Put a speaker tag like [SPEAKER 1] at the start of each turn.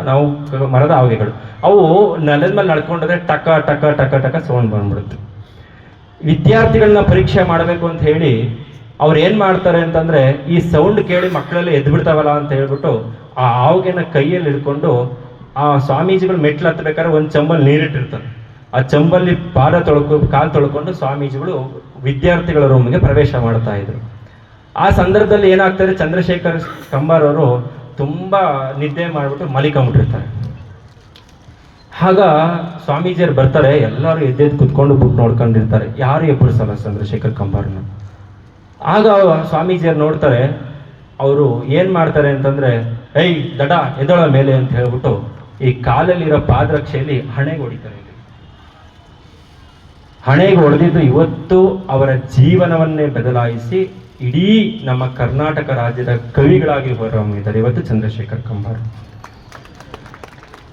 [SPEAKER 1] ನಾವು ಮರದ ಹಾವುಗೆಗಳು ಅವು ನೆಲದ ಮೇಲೆ ನಡ್ಕೊಂಡ್ರೆ ಟಕ ಟಕ ಟಕ ಟಕ ಸೌಂಡ್ ಬಂದ್ಬಿಡುತ್ತೆ. ವಿದ್ಯಾರ್ಥಿಗಳನ್ನ ಪರೀಕ್ಷೆ ಮಾಡಬೇಕು ಅಂತ ಹೇಳಿ ಅವ್ರು ಏನ್ ಮಾಡ್ತಾರೆ ಅಂತಂದ್ರೆ ಈ ಸೌಂಡ್ ಕೇಳಿ ಮಕ್ಕಳೆಲ್ಲ ಎದ್ದು ಬಿಡ್ತಾವಲ್ಲ ಅಂತ ಹೇಳ್ಬಿಟ್ಟು ಆ ಹಾವುಗೆನ ಕೈಯಲ್ಲಿ ಹಿಡ್ಕೊಂಡು ಆ ಸ್ವಾಮೀಜಿಗಳು ಮೆಟ್ಲು ಹತ್ತಬೇಕಾದ್ರೆ ಒಂದು ಚಂಬಲ್ ನೀರಿಟ್ಟಿರ್ತಾರೆ. ಆ ಚಂಬಲ್ಲಿ ಕಾಲು ತೊಳ್ಕೊಂಡು ಸ್ವಾಮೀಜಿಗಳು ವಿದ್ಯಾರ್ಥಿಗಳ ರೂಮ್ಗೆ ಪ್ರವೇಶ ಮಾಡ್ತಾ ಇದ್ರು. ಆ ಸಂದರ್ಭದಲ್ಲಿ ಏನಾಗ್ತಾರೆ, ಚಂದ್ರಶೇಖರ್ ಕಂಬಾರ್ ಅವರು ತುಂಬಾ ನಿದ್ದೆ ಮಾಡಿಬಿಟ್ಟು ಮಲಿಕೊಂಡ್ಬಿಟ್ಟಿರ್ತಾರೆ. ಆಗ ಸ್ವಾಮೀಜಿಯರು ಬರ್ತಾರೆ, ಎಲ್ಲರೂ ಎದ್ದೆದ್ದು ಕುತ್ಕೊಂಡು ಬುಕ್ ನೋಡ್ಕೊಂಡಿರ್ತಾರೆ, ಯಾರು ಎಬ್ಬರಿಸಲ್ಲ ಚಂದ್ರಶೇಖರ್ ಕಂಬಾರ್ನ. ಆಗ ಸ್ವಾಮೀಜಿಯರು ನೋಡ್ತಾರೆ, ಅವರು ಏನ್ ಮಾಡ್ತಾರೆ ಅಂತಂದ್ರೆ, ಏಯ್ ದಡ ಎದಳ ಮೇಲೆ ಅಂತ ಹೇಳ್ಬಿಟ್ಟು ಈ ಕಾಲಲ್ಲಿರೋ ಪಾದರಕ್ಷೆಯಲ್ಲಿ ಹಣೆಗೆ ಹೊಡಿತಾರೆ. ಹಣೆಗೆ ಹೊಡೆದಿದ್ದು ಇವತ್ತು ಅವರ ಜೀವನವನ್ನೇ ಬದಲಾಯಿಸಿ ಇಡೀ ನಮ್ಮ ಕರ್ನಾಟಕ ರಾಜ್ಯದ ಕವಿಗಳಾಗಿ ಹೊರಹೊಮ್ಮಿದ್ದಾರೆ ಇವತ್ತು ಚಂದ್ರಶೇಖರ್ ಕಂಬಾರ್.